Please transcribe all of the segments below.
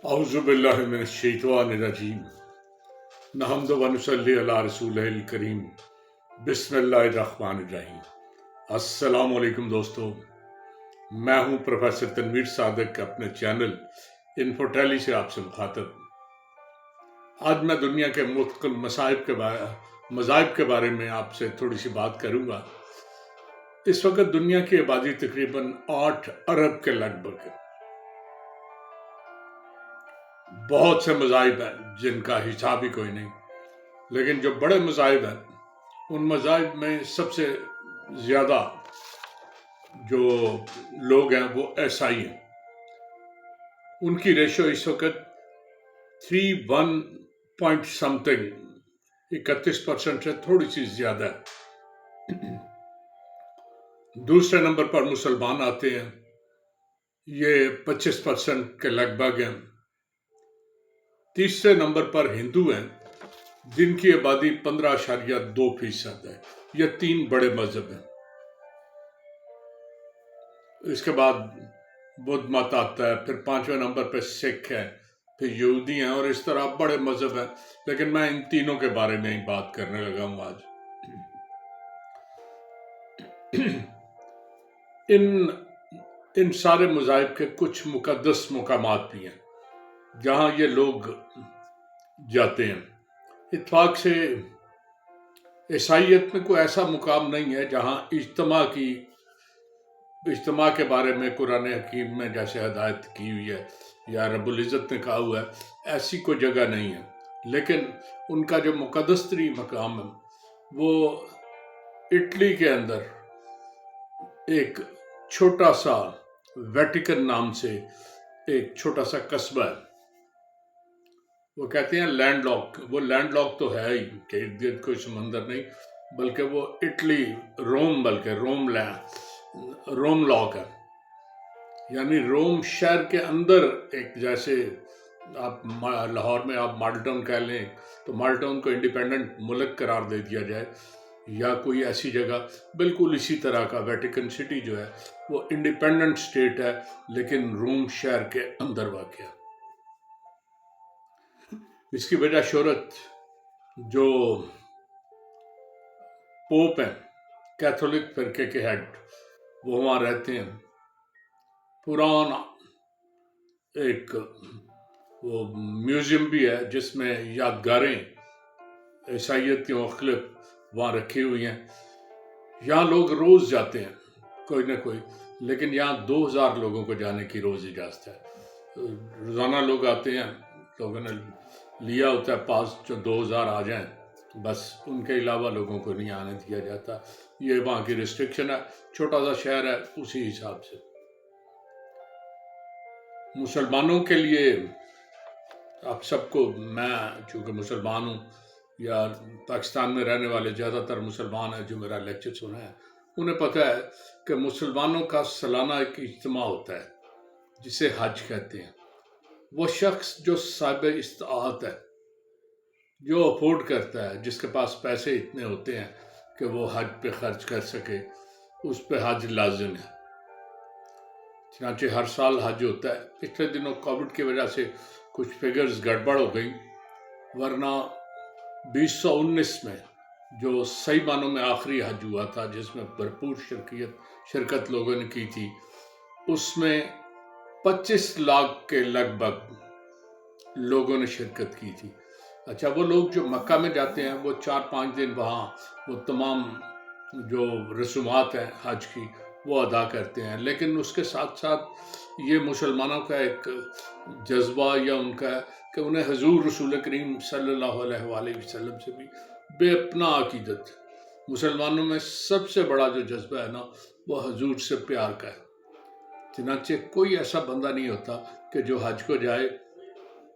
अऊज़ु बिल्लाहि मिनश शैतानिर रजीम नहमदु व नुसल्ली अला रसूलिल करीम बिस्मिल्लाहिर रहमानिर रहीम। अस्सलामु अलैकुम दोस्तों, मैं हूं प्रोफेसर तनवीर सादिक अपने चैनल इन्फोटेली से आपसे मुखातब। आज मैं दुनिया के मुख्तलिफ मज़ाहिब के बारे में आपसे थोड़ी सी बात करूंगा। इस वक्त दुनिया की आबादी तकरीबन 8 अरब के लगभग है। बहुत से मज़ाहिब हैं जिनका हिसाब ही कोई नहीं, लेकिन जो बड़े मज़ाहिब हैं उन मज़ाहिब में सबसे ज़्यादा जो लोग हैं वो ईसाई हैं। उनकी रेशो इस वक्त 31 पॉइंट समथिंग 31% से थोड़ी सी ज़्यादा है। दूसरे नंबर पर मुसलमान आते हैं, ये 25% के लगभग हैं। तीसरे नंबर पर हिंदू हैं जिनकी आबादी 15.2% है। ये 3 बड़े मजहब हैं। इसके बाद बुद्ध मत आता है, फिर 5वें नंबर पर सिख है, फिर यहूदी हैं और इस तरह बड़े मजहब हैं। लेकिन मैं इन तीनों के बारे में ही बात करने लगा हूं आज। इन सारे मज़ाहिब के कुछ मुकद्दस मुकामात भी हैं जहां ये लोग जाते हैं। इत्फाक से ईसाइयत में कोई ऐसा मुकाम नहीं है जहां इज्तिमा के बारे में कुरान हकीम में जैसे हिदायत की हुई है या रब्बुल इज़्ज़त ने कहा हुआ है, ऐसी कोई जगह नहीं है। लेकिन उनका जो मुकद्दस तरीन मकाम है वो इटली के अंदर एक छोटा सा वेटिकन नाम से एक छोटा सा कस्बा है। वो कहते हैं लैंडलॉक। वो लैंडलॉक तो है ही कि इर्द गिर्द कोई समंदर नहीं, बल्कि वो इटली रोम लॉक है, यानी रोम शहर के अंदर एक, जैसे आप लाहौर में आप मॉडल टाउन कह लें तो मॉडल टाउन को इंडिपेंडेंट मुल्क करार दे दिया जाए, या कोई ऐसी जगह, बिल्कुल इसी तरह का वेटिकन सिटी जो है वो इंडिपेंडेंट स्टेट है लेकिन रोम शहर के अंदर वाक़या। इसकी वजह शोहरत जो पोप हैं, कैथोलिक फिरके के हेड, वो वहाँ रहते हैं। पुराना एक वो म्यूज़ियम भी है जिसमें यादगारें ईसाइयत की मुख्तलिफ वहाँ रखी हुई हैं। यहाँ लोग रोज़ जाते हैं कोई ना कोई, लेकिन यहाँ 2000 लोगों को जाने की रोज़ इजाज़त है। रोज़ाना लोग आते हैं, लोगों ने लिया होता है पास, जो 2000 आ जाएं, बस उनके अलावा लोगों को नहीं आने दिया जाता। ये वहाँ की रिस्ट्रिक्शन है, छोटा सा शहर है, उसी हिसाब से। मुसलमानों के लिए आप सबको, मैं चूँकि मुसलमान हूँ या पाकिस्तान में रहने वाले ज़्यादातर मुसलमान हैं जो मेरा लेक्चर सुना है, उन्हें पता है कि मुसलमानों का सालाना एक इज्तिमा होता है जिसे हज कहते हैं। वो शख्स जो साहिब इस्ताअत है, जो अफोर्ड करता है, जिसके पास पैसे इतने होते हैं कि वो हज पे खर्च कर सके, उस पे हज लाजिम है। चनांचे हर साल हज होता है। पिछले दिनों कोविड की वजह से कुछ फिगर्स गड़बड़ हो गई, वरना 2019 में जो सही मानों में आखिरी हज हुआ था, जिसमें भरपूर शिरकत लोगों ने की थी, उसमें 25 लाख के लगभग लोगों ने शिरकत की थी। अच्छा, वो लोग जो मक्का में जाते हैं वो 4-5 दिन वहाँ वो तमाम जो रसूमात हैं हज की वो अदा करते हैं, लेकिन उसके साथ साथ ये मुसलमानों का एक जज्बा या उनका कि उन्हें हुजूर रसूल करीम सल्लल्लाहु अलैहि वसल्लम से भी बेपना अकीदत। मुसलमानों में सबसे बड़ा जो जज्बा है ना, वो हुजूर से प्यार का है। चनांचे कोई ऐसा बंदा नहीं होता कि जो हज को जाए,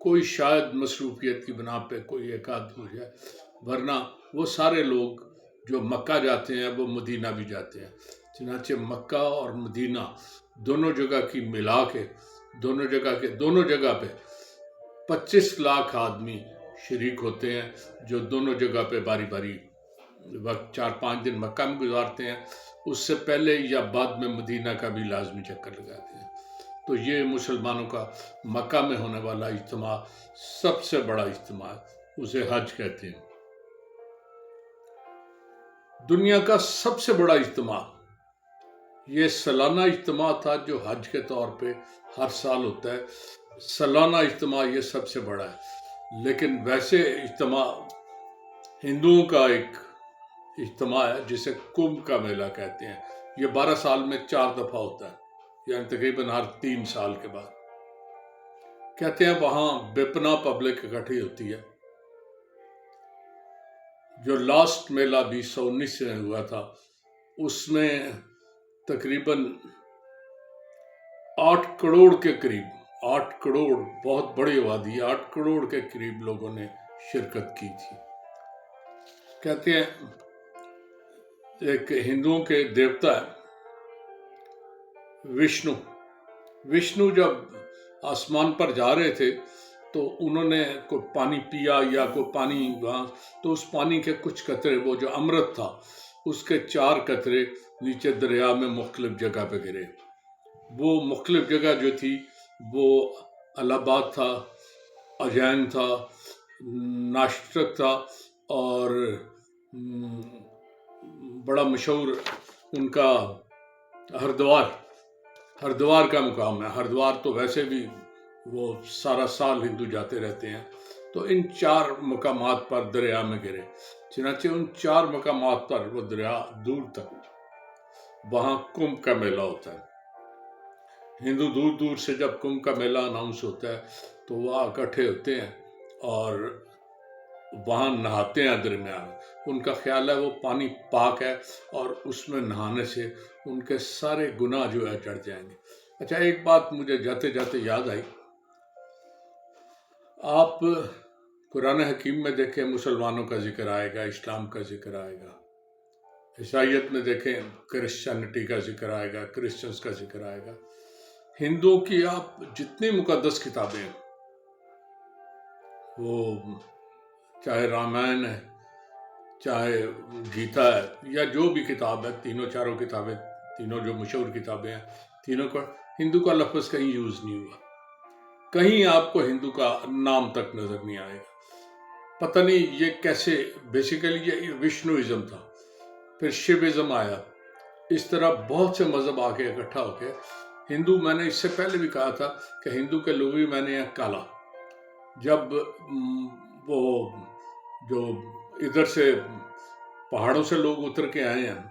कोई शायद मसरूफियत की बना पे कोई एक आध हो जाए, वरना वो सारे लोग जो मक्का जाते हैं वो मदीना भी जाते हैं। चनांचे मक्का और मदीना दोनों जगह की मिला के दोनों जगह पे 25 लाख आदमी शरीक होते हैं, जो दोनों जगह पे बारी बारी वक्त 4-5 दिन मक्का में गुजारते हैं, उससे पहले या बाद में मदीना का भी लाजमी चक्कर लगाते हैं। تو یہ مسلمانوں کا مکہ میں ہونے والا اجتماع سب سے بڑا اجتماع ہے، اسے حج کہتے ہیں۔ دنیا کا سب سے بڑا اجتماع یہ سالانہ اجتماع تھا جو حج کے طور پہ ہر سال ہوتا ہے۔ سالانہ اجتماع یہ سب سے بڑا ہے، لیکن ویسے اجتماع ہندوؤں کا ایک اجتماع ہے جسے کمبھ کا میلہ کہتے ہیں۔ یہ 12 سال میں 4 دفعہ ہوتا ہے، یعنی تقریباً ہر 3 سال کے بعد۔ کہتے ہیں وہاں بے پناہ پبلک اکٹھی ہوتی ہے۔ جو لاسٹ میلہ 2019 میں ہوا تھا اس میں تقریباً 8 کروڑ کے قریب، 8 کروڑ بہت بڑی آبادی، 8 کروڑ کے قریب لوگوں نے شرکت کی تھی۔ کہتے ہیں ایک ہندوؤں کے دیوتا ہے وشنو جب آسمان پر جا رہے تھے تو انہوں نے کوئی پانی پیا یا کوئی پانی وہاں، تو اس پانی کے کچھ قطرے، وہ جو امرت تھا اس کے 4 قطرے نیچے دریا میں مختلف جگہ پہ گرے۔ وہ مختلف جگہ جو تھی وہ الہ آباد تھا، اجین تھا، ناشک تھا، اور بڑا مشہور ان کا ہردوار کا مقام ہے۔ ہردوار تو ویسے بھی وہ سارا سال ہندو جاتے رہتے ہیں، تو ان 4 مقامات پر دریا میں گرے۔ چنانچہ ان 4 مقامات پر وہ دریا دور تک، وہاں کمبھ کا میلہ ہوتا ہے۔ ہندو دور دور سے جب کمبھ کا میلہ اناؤنس ہوتا ہے تو وہ اکٹھے ہوتے ہیں اور وہاں نہاتے ہیں درمیان۔ ان کا خیال ہے وہ پانی پاک ہے اور اس میں نہانے سے ان کے سارے گناہ جو ہے چڑھ جائیں گے۔ اچھا، ایک بات مجھے جاتے جاتے یاد آئی، آپ قرآن حکیم میں دیکھیں مسلمانوں کا ذکر آئے گا، اسلام کا ذکر آئے گا، عیسائیت میں دیکھیں کرسچینٹی کا ذکر آئے گا، کرسچنس کا ذکر آئے گا۔ ہندوؤں کی آپ جتنی مقدس کتابیں ہیں، وہ چاہے رامائن ہے، چاہے گیتا ہے، یا جو بھی کتاب ہے، چاروں کتابیں، تینوں جو مشہور کتابیں ہیں، تینوں کا ہندو کا لفظ کہیں یوز نہیں ہوا، کہیں آپ کو ہندو کا نام تک نظر نہیں آئے گا۔ پتہ نہیں یہ کیسے، بیسیکلی یہ وشنوازم تھا، پھر شیوازم آیا، اس طرح بہت سے مذہب آ کے اکٹھا ہو کے ہندو، میں نے اس سے پہلے بھی کہا تھا کہ ہندو کے لوگوں میں نے کالا، جب وہ جو ادھر سے پہاڑوں سے لوگ اتر کے آئے ہیں،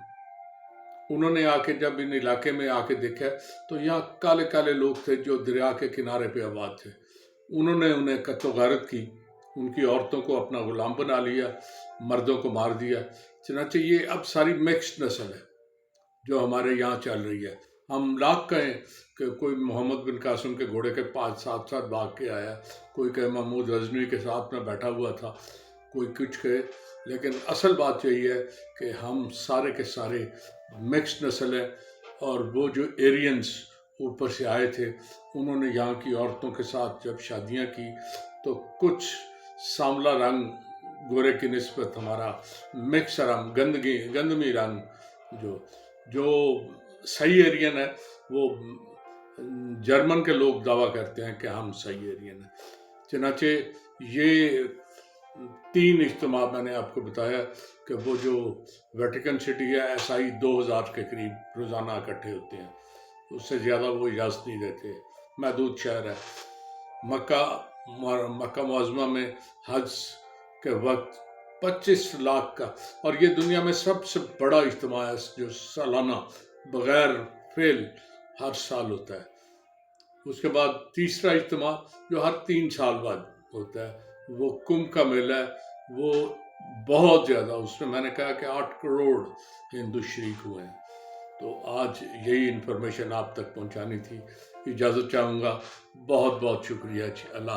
انہوں نے آ کے جب ان علاقے میں آ کے دیکھا تو یہاں کالے کالے لوگ تھے جو دریا کے کنارے پہ آباد تھے۔ انہوں نے انہیں قتل و غارت کی، ان کی عورتوں کو اپنا غلام بنا لیا، مردوں کو مار دیا۔ چنانچہ یہ اب ساری مکسڈ نسل ہے جو ہمارے یہاں چل رہی ہے۔ ہم لاکھ کہیں کہ کوئی محمد بن قاسم کے گھوڑے کے 5 ساتھ بھاگ کے آیا، کوئی کہ محمود غزنوی کے ساتھ میں بیٹھا ہوا تھا، کوئی کچھ کہے، لیکن اصل بات یہی ہے کہ ہم سارے کے سارے مکسڈ نسل ہیں۔ اور وہ جو ایرینز اوپر سے آئے تھے، انہوں نے یہاں کی عورتوں کے ساتھ جب شادیاں کی تو کچھ سانولا رنگ گورے کی نسبت ہمارا مکس رنگ، گندمی رنگ، جو صحیح ایرین ہے، وہ جرمن کے لوگ دعویٰ کرتے ہیں کہ ہم صحیح ایرین ہیں۔ چنانچہ یہ 3 اجتماع میں نے آپ کو بتایا کہ وہ جو ویٹیکن سٹی ہے، عیسائی 2000 کے قریب روزانہ اکٹھے ہوتے ہیں، اس سے زیادہ وہ اجازت نہیں دیتے، محدود شہر ہے۔ مکہ معظمہ میں حج کے وقت 25 لاکھ کا، اور یہ دنیا میں سب سے بڑا اجتماع ہے جو سالانہ بغیر فیل ہر سال ہوتا ہے۔ اس کے بعد تیسرا اجتماع جو ہر 3 سال بعد ہوتا ہے، وہ کمبھ کا میلہ ہے، وہ بہت زیادہ، اس میں نے کہا کہ 8 کروڑ ہندو شریک ہوئے ہیں۔ تو آج یہی انفارمیشن آپ تک پہنچانی تھی، اجازت چاہوں گا، بہت بہت شکریہ، اللہ